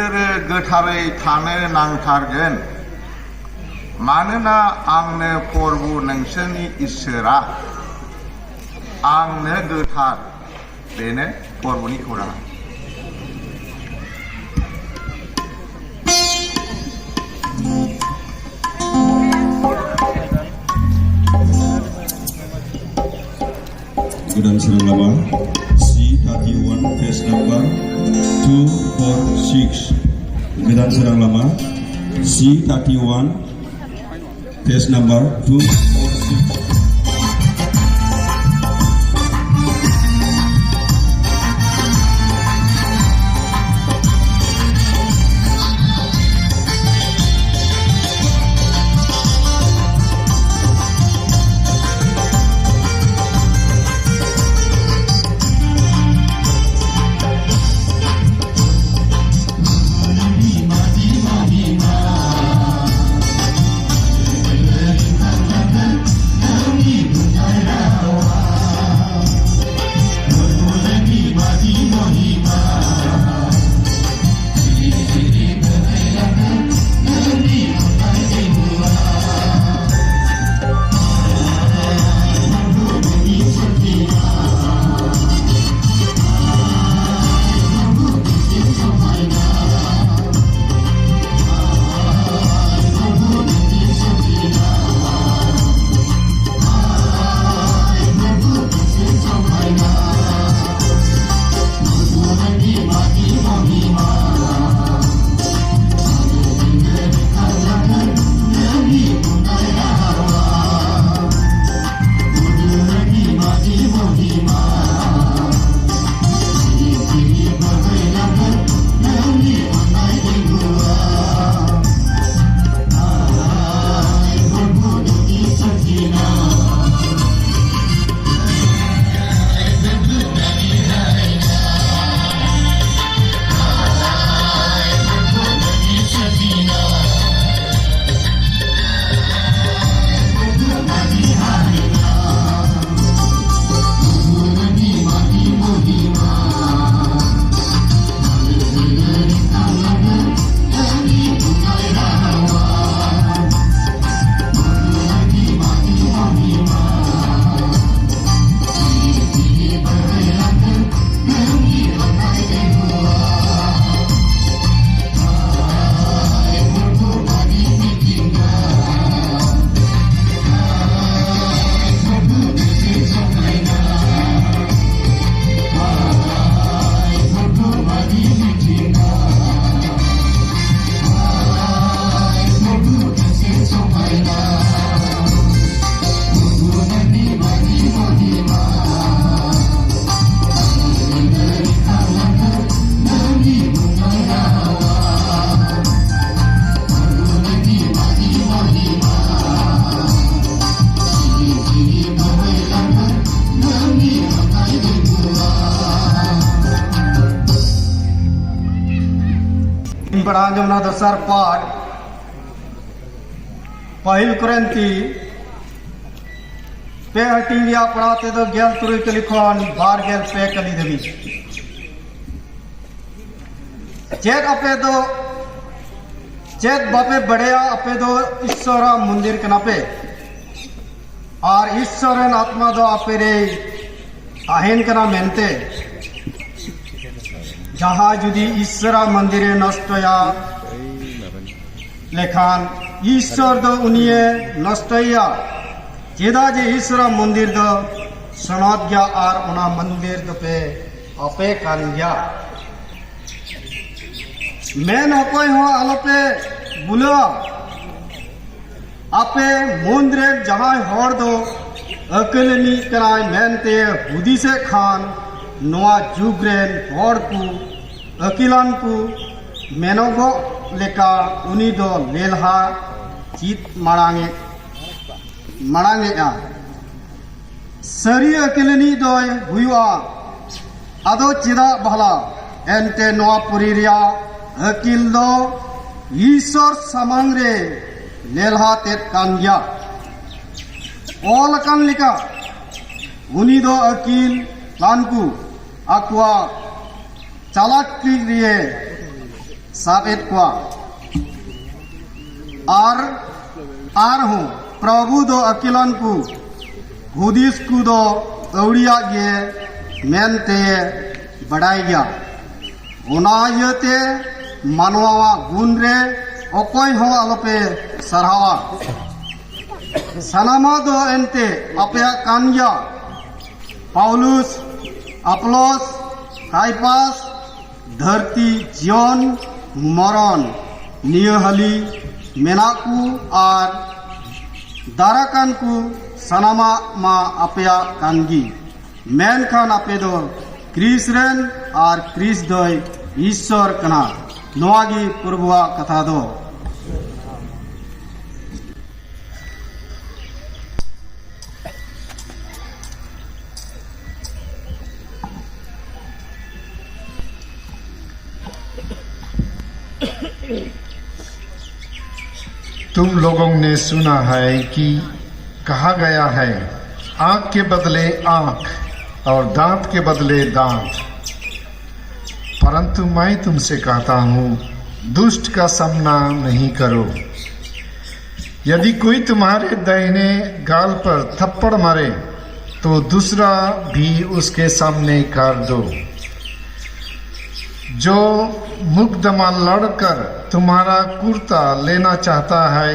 नोंसोरो गोथारै थानो नांथारगोन मानोना आंनो प्रभु नोंसोरनि इसोरा आंनो गोथार। बेनो प्रभुनि खौरां। Godan Serang Lama C31 page number 246. Godan Serang Lama C31 page number 246. बड़ा जमुना दसर पाठ पहिल कुरंती पे हटिंगिया पढ़ाते तो गेल तुरई के लिखोन बार गेल पे कली देवी चेत अपे दो चेत बापे बड़ेया अपे दो ईश्वरा मंदिर के नापे और ईश्वरन आत्मा दो आपे रे आहेन कना मेनते जहाँ जुदी ईश्वरा मंदिरे नष्टया लेखान ईश्वर दो उनिये नष्टया चेदा जे ईश्वरा मंदिर दो सनात गया और उना मंदिर दो पे अपे कान गया मैं नकोय हो आलोपे बुला आपे मंदिरे जहाँ होर दो अकेलनी कराय मेनते हुदी से खान नोआ जुगरेन होर को अकिलान को मेनोगो लेका उनी दो लेलहा चीत मारांगे आ सरी अकेलनी दो हुआ आदो चिदा भला एंते नोआ पुरीरिया अकिल दो ईश्वर सामांग रे लेलहा तेत कान गया ओल कान लिका उनी दो अकिल लानकू आकुआ चालाक लिए साबेत कुआ आर हूँ प्रभु दो अकिलन को हुदिस को दो अवड़िया गे मेनते बड़ाई गया ओना यते मानवा गुण रे अकोय हो आलोपे सरहावा सनामा दो एंते अपया कान्या पाउलुस अपलोस काइपास धरती जीवन मरण नियहली मेनाकू और दाराकान को सनामा मा अपया कानगी मेन खान अपे दो क्रिस रेन और क्रिस दोय ईश्वर कना नोआगी प्रभुआ कथा दो तुम लोगों ने सुना है कि कहा गया है आंख के बदले आंख और दांत के बदले दांत। परंतु मैं तुमसे कहता हूँ दुष्ट का सामना नहीं करो। यदि कोई तुम्हारे दाहिने गाल पर थप्पड़ मारे तो दूसरा भी उसके सामने कर दो। जो मुकदमा लड़कर तुम्हारा कुर्ता लेना चाहता है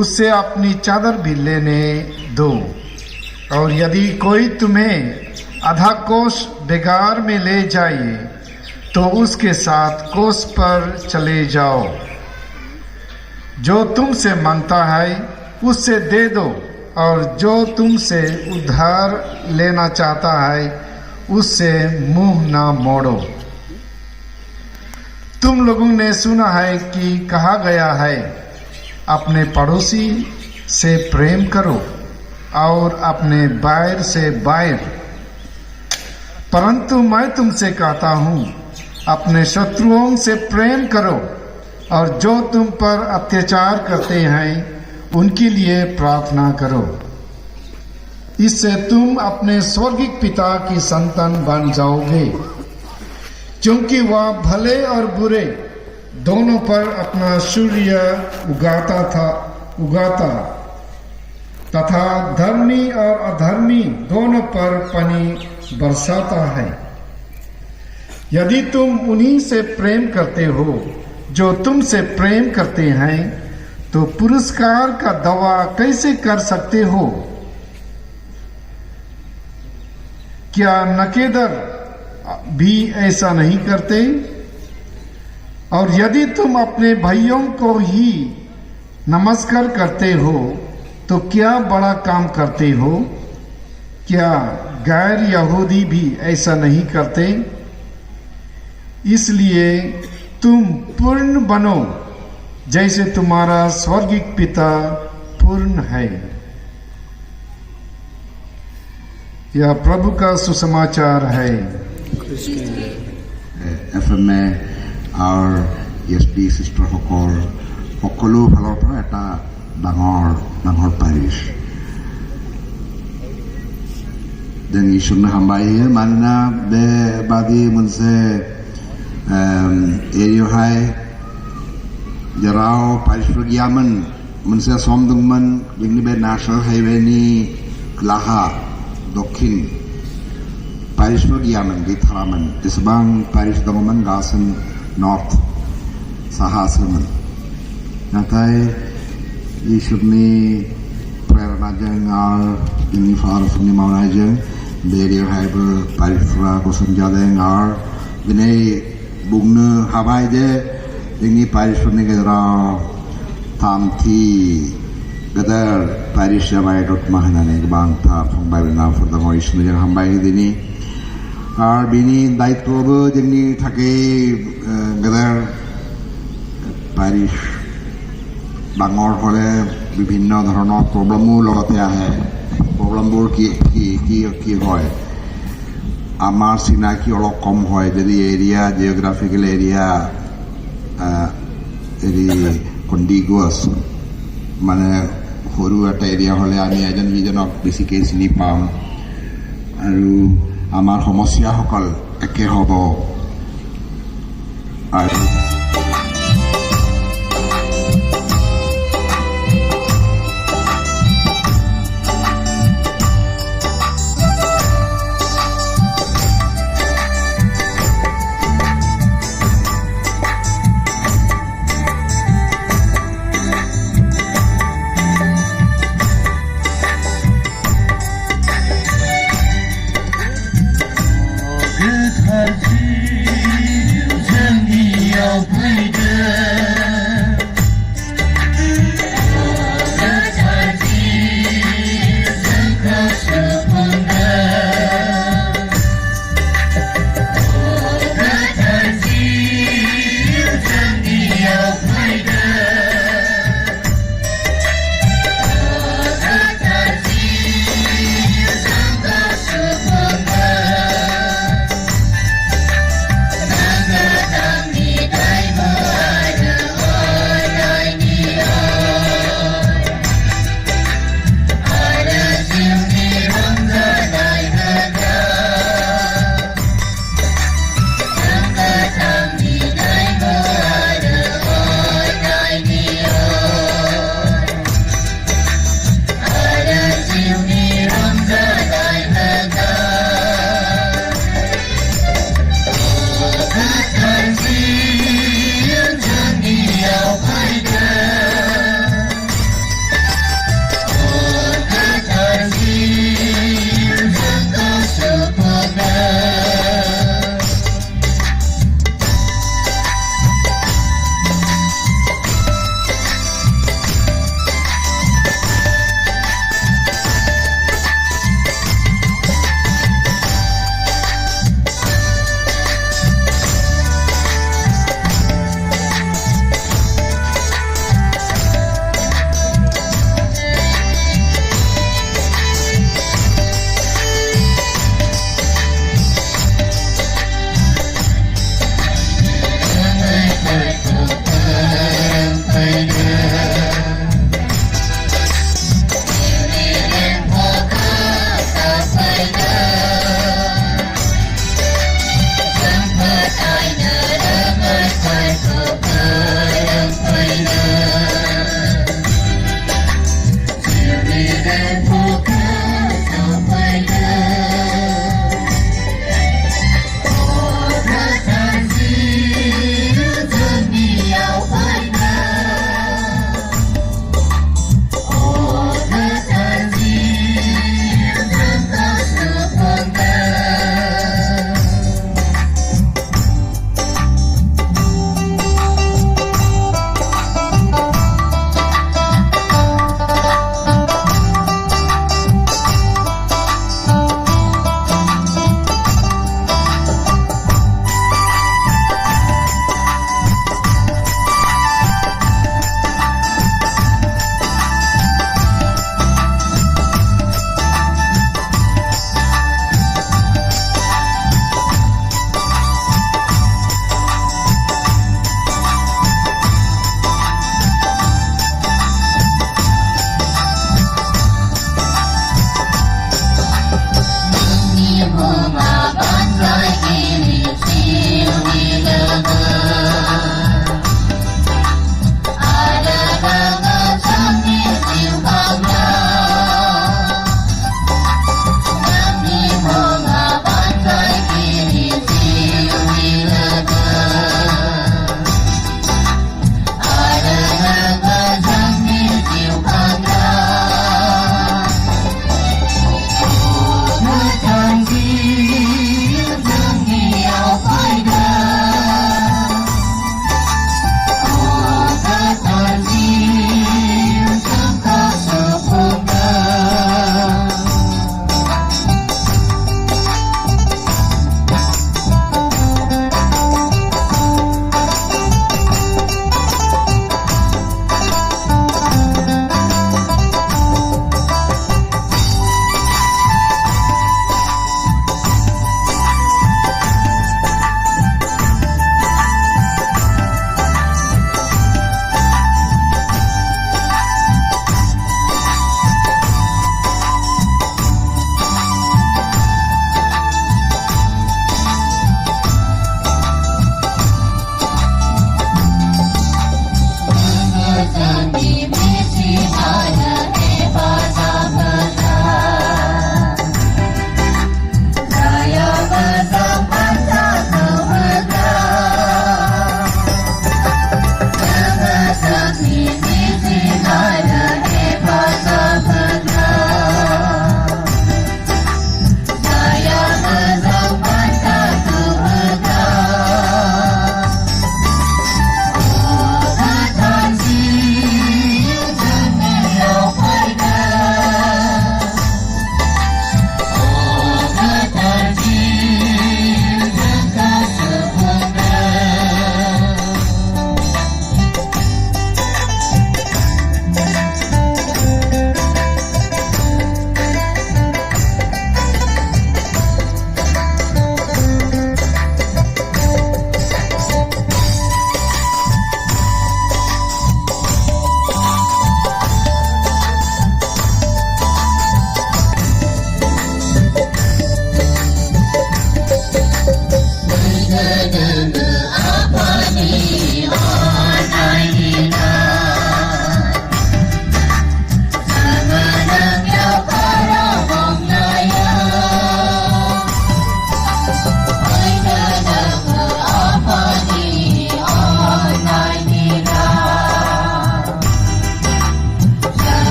उससे अपनी चादर भी लेने दो। और यदि कोई तुम्हें आधा कोस बेगार में ले जाए तो उसके साथ कोस पर चले जाओ। जो तुमसे मांगता है उससे दे दो और जो तुमसे उधार लेना चाहता है उससे मुंह ना मोड़ो। तुम लोगों ने सुना है कि कहा गया है अपने पड़ोसी से प्रेम करो और अपने बैर से बैर। परंतु मैं तुमसे कहता हूँ अपने शत्रुओं से प्रेम करो और जो तुम पर अत्याचार करते हैं उनके लिए प्रार्थना करो। इससे तुम अपने स्वर्गिक पिता की संतान बन जाओगे क्योंकि वह भले और बुरे दोनों पर अपना सूर्य उगाता तथा धर्मी और अधर्मी दोनों पर पानी बरसाता है। यदि तुम उन्हीं से प्रेम करते हो जो तुमसे प्रेम करते हैं तो पुरस्कार का दावा कैसे कर सकते हो? क्या नकेदर भी ऐसा नहीं करते? और यदि तुम अपने भाइयों को ही नमस्कार करते हो तो क्या बड़ा काम करते हो? क्या गैर यहूदी भी ऐसा नहीं करते? इसलिए तुम पूर्ण बनो जैसे तुम्हारा स्वर्गिक पिता पूर्ण है। यह प्रभु का सुसमाचार है। FM और ESP सिस्टर সকলো ফালৰ পৰা এটা ডাঙৰ পাৰিছ जों इसोरनो हामबायो मानोना बेबादि मोनसे एरियावहाय जेराव पारिसफोर गैयामोन मोनसे सम दंमोन जोंनि बे नेशनेल हाइवेनि खोलाहा दक्षिण पारिसफोर गैयामोन गैथारामोन जेसेबां पारिस दङमोन गासै नर्थ साहासोमोन नाथाय इसोरनि प्रेरणाजों आरो जोंनि फादरफोरनि मावनायजों बे एरियावहायबो पारिसफोरा गसंजादों आरो दिनै बुंनो हाबाय जे जोंनि पारिसफोरनि गेजेराव थामथि गेदेर पारिस जाबाय दतमा होननानै गोबांथार फंबाय बिनानावफोर दङ इसोरनो जों हामबाय दिनै आरो बिनि दायित्वआबो जोंनि थाखाय गेदेर पारिस ডাঙৰ হ'লে বিভিন্ন ধৰণৰ প্ৰব্লেমো লগতে আহে প্ৰব্লেমবোৰ কি হয় আমাৰ চিনাকি অলপ কম হয় যদি এৰিয়া জিঅ'গ্ৰাফিকেল এৰিয়া কণ্টিগুৱাছ মানে সৰু এটা এৰিয়া হ'লে আমি এজন সিজনক বেছিকৈ চিনি পাম আৰু আমাৰ সমস্যাসকল একে হ'ব আর Good heart, you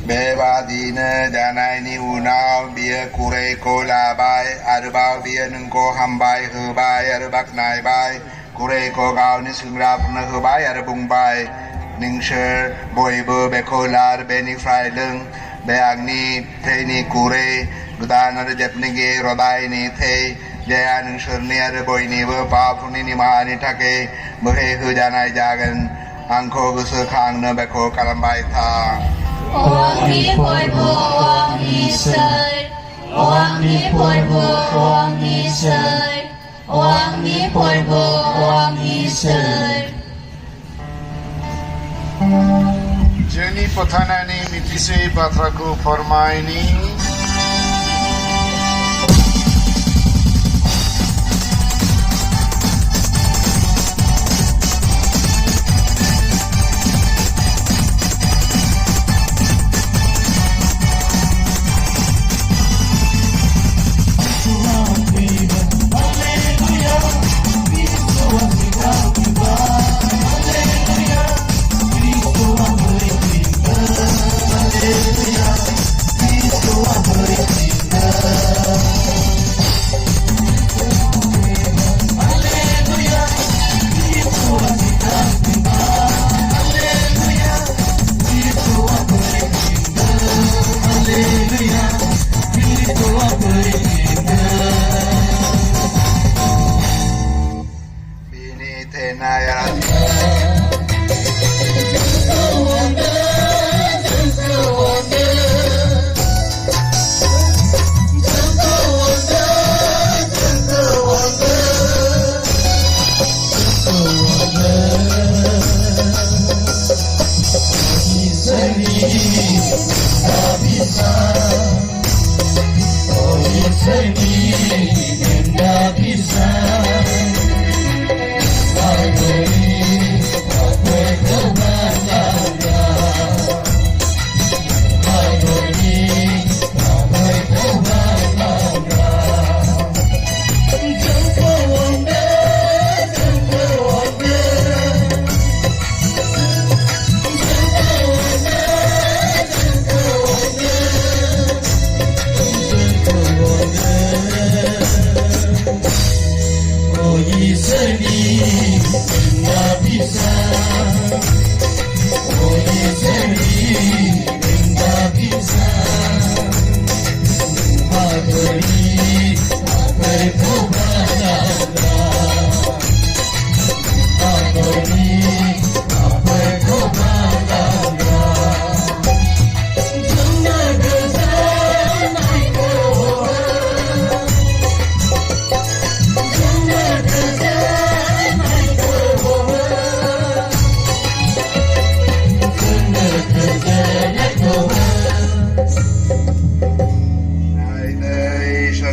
Bebadine danai ni unau bia kure kola bai arbau bia nengko hambai hebai arbak nai bai kure ko gau ni sungrap na hebai arbung bai ningsher boy bo bekolar beni fraileng beang ni te ni kure gudan ar jep ni ge rodai ni te jaya ningsher ni ar boy ni bo pa puni ni ma ni thake bohe hu janai jagan angko gusu khang na beko kalambai tha Oang ni porbo, oang ni sir. Oang ni porbo, oang ni sir. Oang ni porbo, oang ni sir. Jeni Pathanani Mitise Batraku Formaini Oh, ye say me,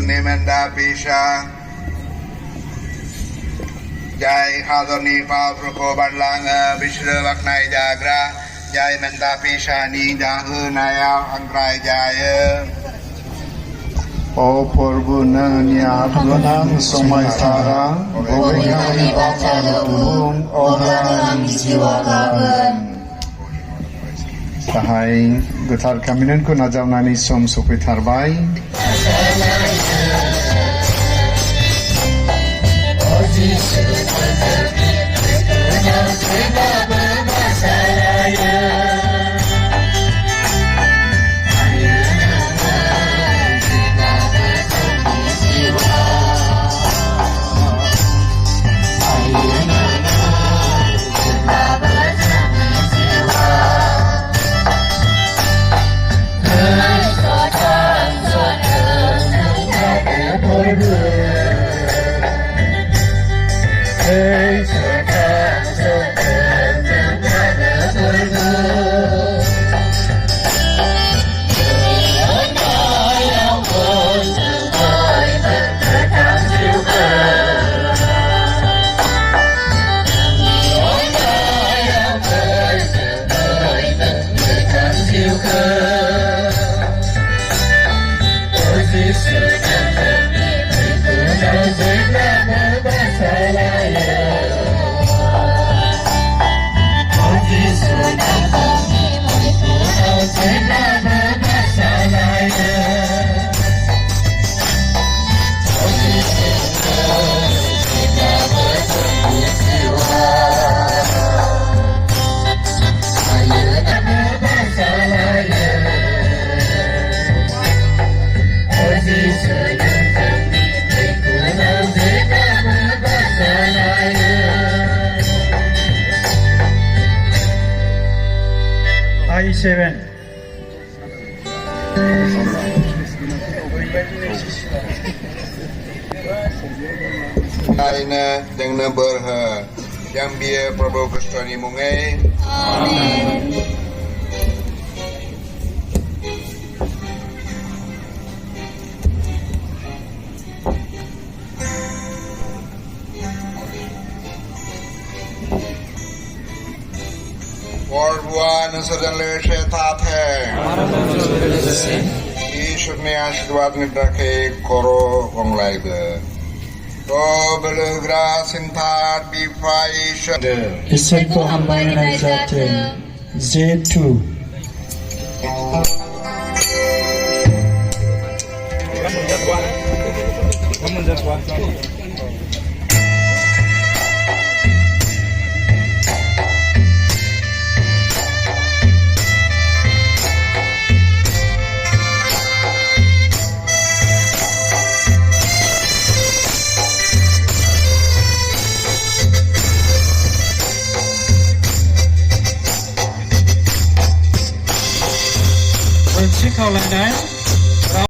ni menda pisha Jai khadoni pa proko badlang bishra vaknai jagra Jai menda pisha ni jahu naya angrai jaya โอพรบุญญาพนังสมัยทารังโอเวงานิบาจารุงโอรามิจิวาลาเบน Tahai gutar kaminan ko najawnani som supitar bai I7 Aina dengan berha yang biar Prabu Krishna ni mungai Amen. Warwan sedang leshe tathe Ishur ne आशीर्वाद में रखे करो वंगलाई बे तो बलग्रा सिंथार बिफाइश इससे को हम बनाए जाते Z2 Kamu jadwal.